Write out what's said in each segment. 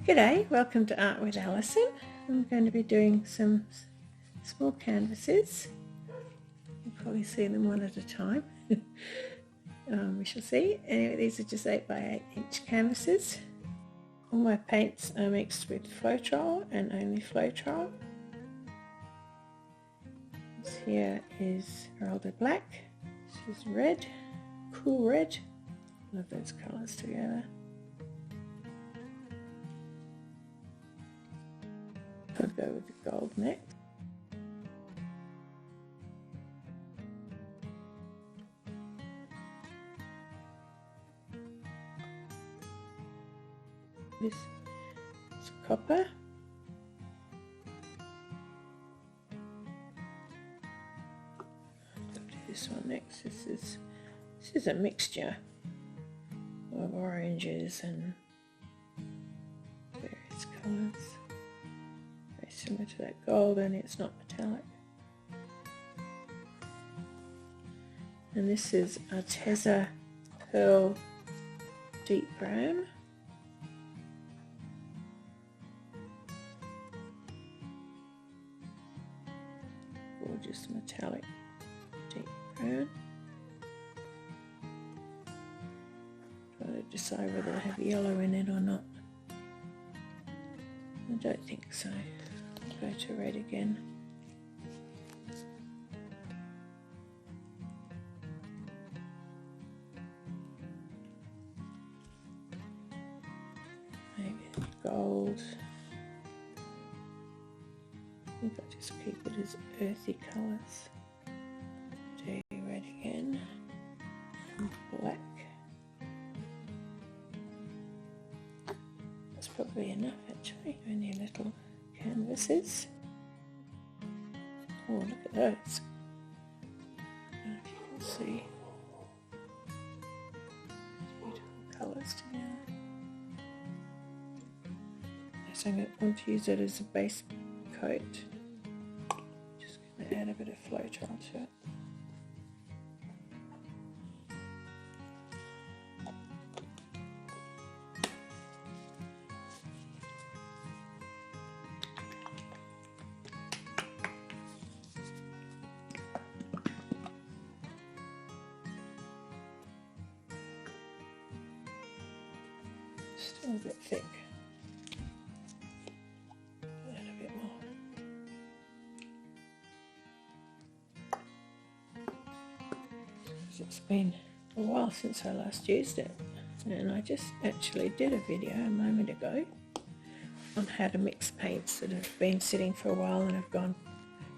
G'day, welcome to Art with Alison. I'm going to be doing some small canvases. You'll probably see them one at a time. We shall see. Anyway, these are just 8 by 8 inch canvases. All my paints are mixed with Floetrol and only Floetrol. This here is Heralded Black. This is red, cool red. Love those colours together. I'll go with the gold next. This is copper. I'll do this one next. This is a mixture of oranges and various colours. Very similar to that gold, only it's not metallic. And this is Arteza Pearl Deep Brown. Gorgeous metallic deep brown. Trying to decide whether I have yellow in it or not. I don't think so. I'll go to red again. Maybe gold. I think I'll just keep it as earthy colours. Do red again. And black. That's probably enough actually, only little canvases. Oh, look at those. I don't know if you can see. Beautiful colours together. So I'm going to use it as a base coat. Just going to add a bit of Floetrol to it. Still a bit thick. Add a bit more. It's been a while since I last used it, and I just actually did a video a moment ago on how to mix paints that have been sitting for a while and have gone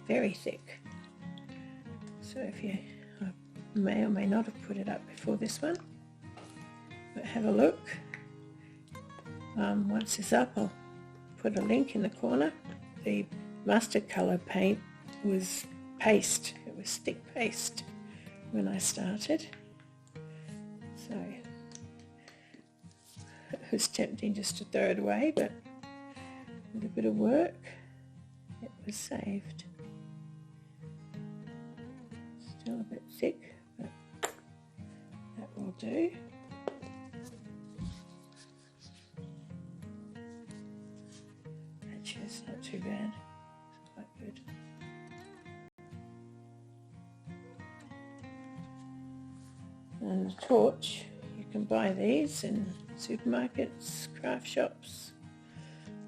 very thick. So if you may or may not have put it up before this one, but have a look. Once it's up, I'll put a link in the corner. The mustard colour paint was paste, it was thick paste when I started, so it was tempting just to throw it away, but with a bit of work it was saved. Still a bit thick, but that will do. Actually, it's not too bad, it's quite good. And the torch, you can buy these in supermarkets, craft shops,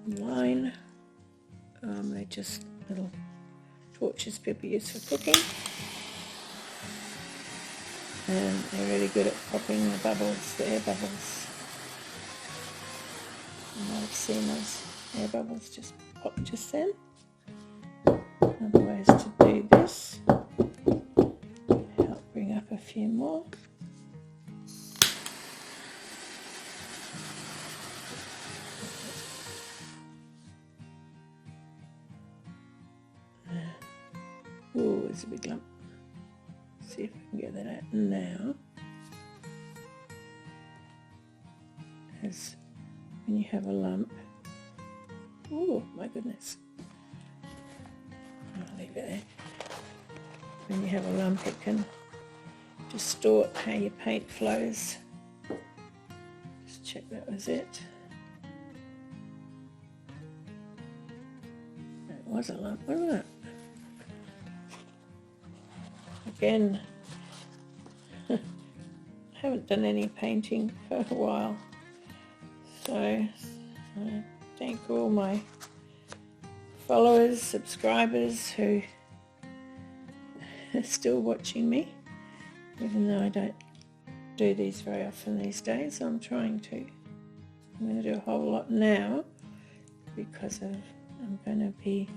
online. They're just little torches people use for cooking. And they're really good at popping the bubbles, the air bubbles. You might have seen those air bubbles just pop just then. Other ways to do this. Help bring up a few more. Oh, there's a big lump. See if I can get that out now. As when you have a lump. Oh my goodness. I'll leave it there. When you have a lump, it can distort how your paint flows. Just check that was it. was a lump, wasn't it? Again, I haven't done any painting for a while, so I thank all my followers, subscribers who are still watching me, even though I don't do these very often these days. I'm trying to. I'm going to do a whole lot now because I'm going to be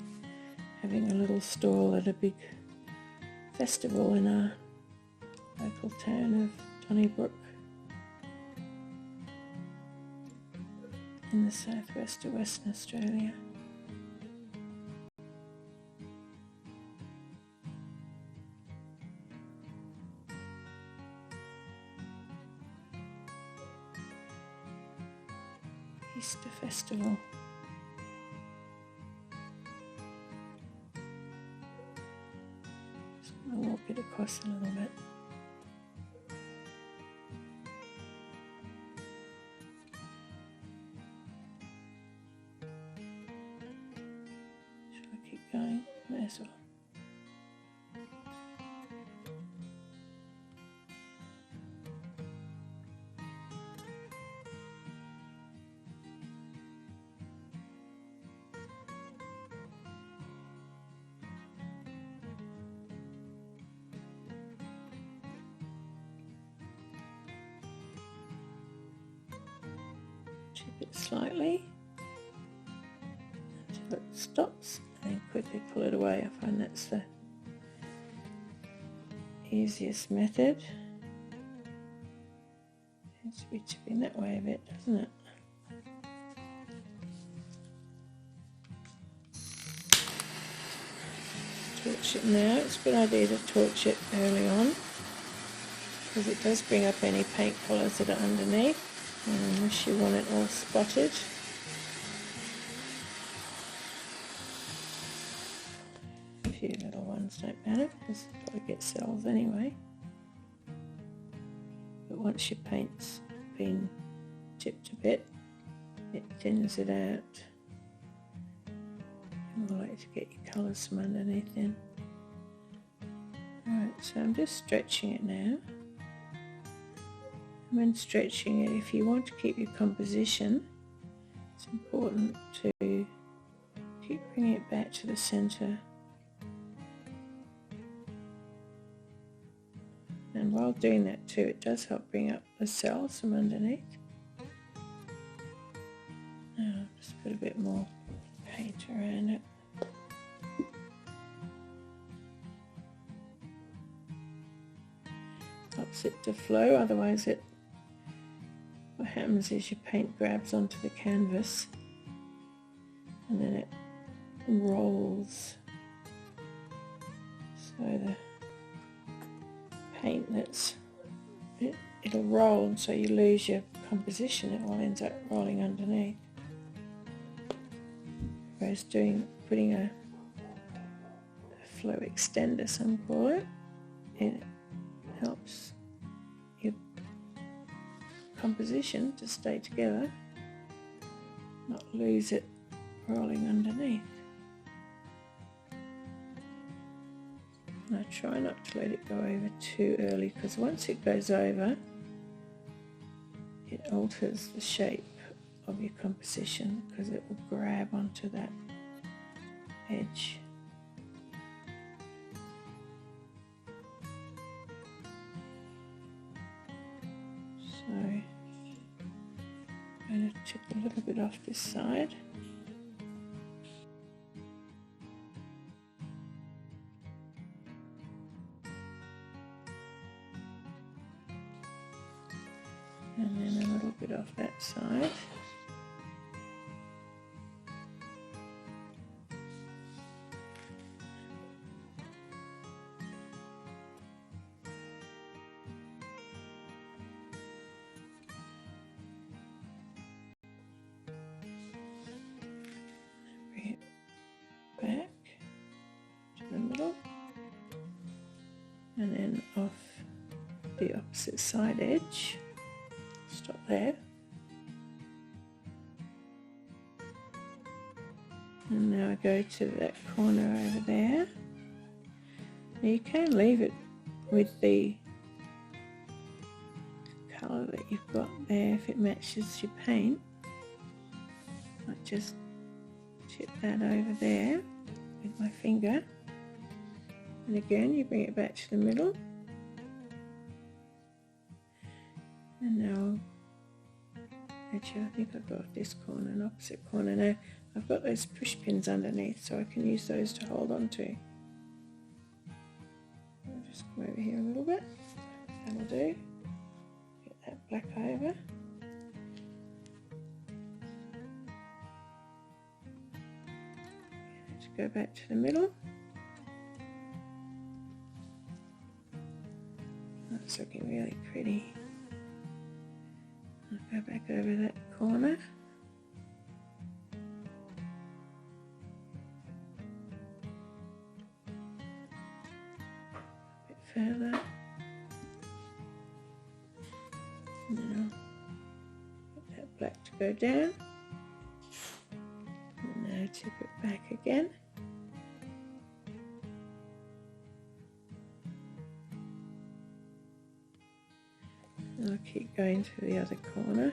having a little stall at a big festival in our local town of Donnybrook in the southwest of Western Australia. Easter Festival. Just going to walk it across a little bit. Should I keep going? May as well. Chip it slightly until it stops and then quickly pull it away. I find that's the easiest method. Seems to be chipping that way a bit, doesn't it? Torch it now. It's a good idea to torch it early on because it does bring up any paint colours that are underneath. Unless you want it all spotted. A few little ones don't matter because you've got to get cells anyway. But once your paint's been chipped a bit, it thins it out. And we'll like to get your colours from underneath in. Alright, so I'm just stretching it now. When stretching it, if you want to keep your composition, it's important to keep bringing it back to the centre. And while doing that too, it does help bring up the cells from underneath. Now I'll just put a bit more paint around it. Helps it to flow, otherwise what happens is your paint grabs onto the canvas and then it rolls. So the paint it'll roll, and so you lose your composition. It all ends up rolling underneath. Whereas putting a flow extender, some call it, it helps your composition to stay together, not lose it rolling underneath. And I try not to let it go over too early, because once it goes over, it alters the shape of your composition, because it will grab onto that edge. So I'm going to chip a little bit off this side. And then a little bit off that side. Bring it back to the middle. And then off the opposite side edge. Stop there. And now I go to that corner over there. Now you can leave it with the colour that you've got there if it matches your paint. I just chip that over there with my finger, and again you bring it back to the middle, and now actually I think I've got this corner and opposite corner. Now I've got those push pins underneath, so I can use those to hold on to. I'll just come over here a little bit, that'll do. Get that black over. Go back to the middle. That's looking really pretty. I'll go back over that corner. A bit further. Now get that black to go down. And now tip it back again. I'll keep going to the other corner.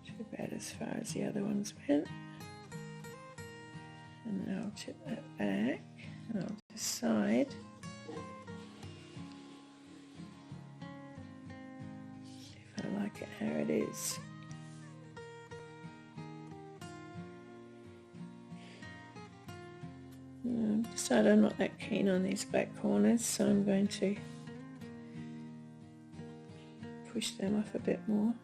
Too bad as far as the other ones went. And then I'll tip that back and I'll decide if I like it how it is. Decided I'm not that keen on these black corners, so I'm going to push them off a bit more.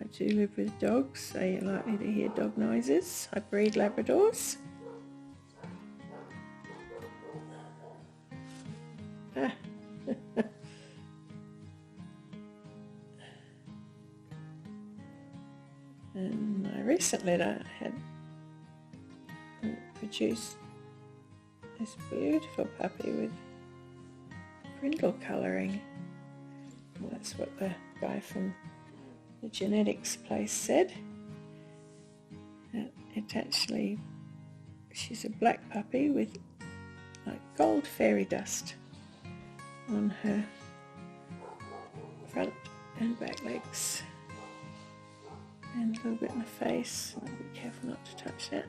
I do live with dogs, so you're likely to hear dog noises. I breed Labradors. And I recently had produced this beautiful puppy with brindle colouring. Well, that's what the guy from the genetics place said. It actually, she's a black puppy with like gold fairy dust on her front and back legs. And a little bit in the face. I'll be careful not to touch that.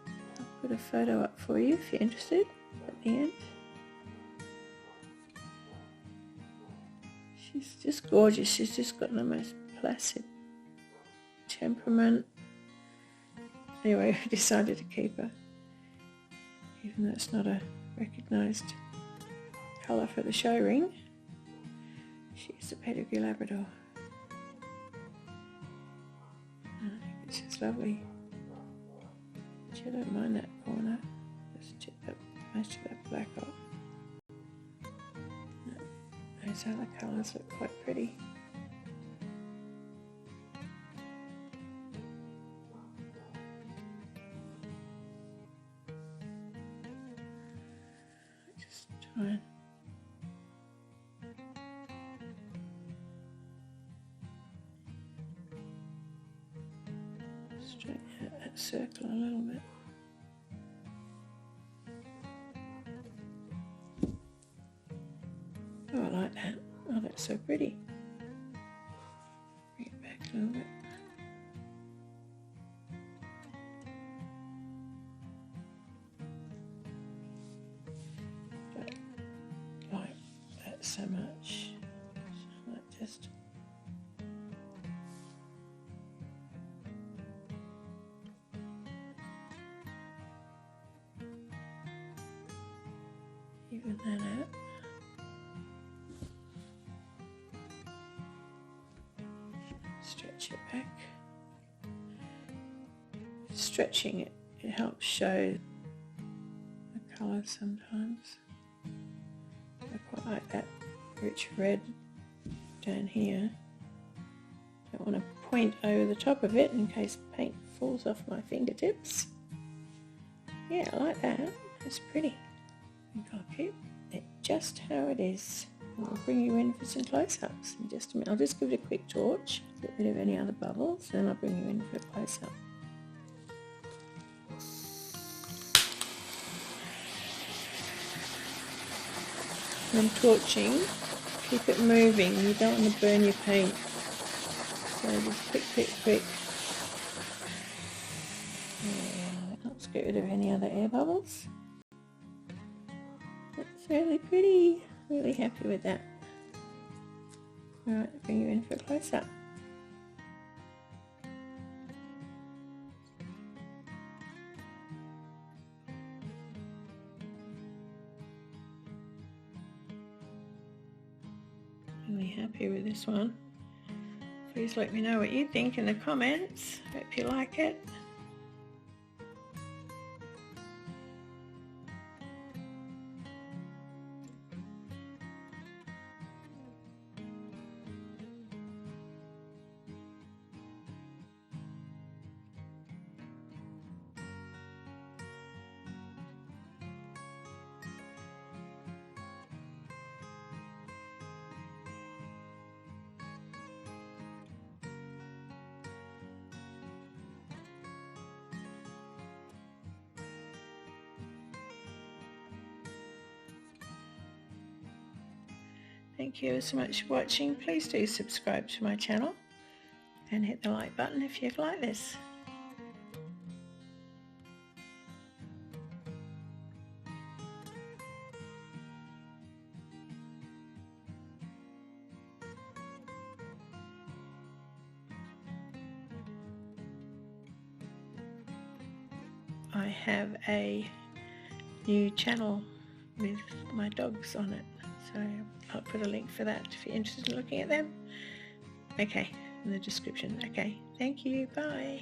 I'll put a photo up for you if you're interested at the end. She's just gorgeous. She's just got the most placid temperament. Anyway, we decided to keep her, even though it's not a recognised colour for the show ring. She's a pedigree Labrador. She's lovely. Actually, I don't mind that corner. Just chip that, most of that black off. Those other colours look quite pretty. Just try and straighten out that circle a little bit. Oh, I like that. Oh, that's so pretty. Bring it back a little bit. Don't like that so much. So I might just even that out. Stretch it back. Stretching it, it helps show the colours sometimes. I quite like that rich red down here. Don't want to point over the top of it in case paint falls off my fingertips. Yeah, I like that. That's pretty. I think I'll keep it just how it is. I'll bring you in for some close-ups in just a minute. I'll just give it a quick torch, get rid of any other bubbles, then I'll bring you in for a close-up. When I'm torching, keep it moving. You don't want to burn your paint. So just quick, quick, quick. Yeah, that helps get rid of any other air bubbles. That's really pretty. Really happy with that. Alright, bring you in for a close-up. Really happy with this one. Please let me know what you think in the comments. Hope you like it. Thank you so much for watching. Please do subscribe to my channel and hit the like button if you've liked this. I have a new channel with my dogs on it, so I'll put a link for that if you're interested in looking at them. Okay, in the description. Okay, thank you, bye.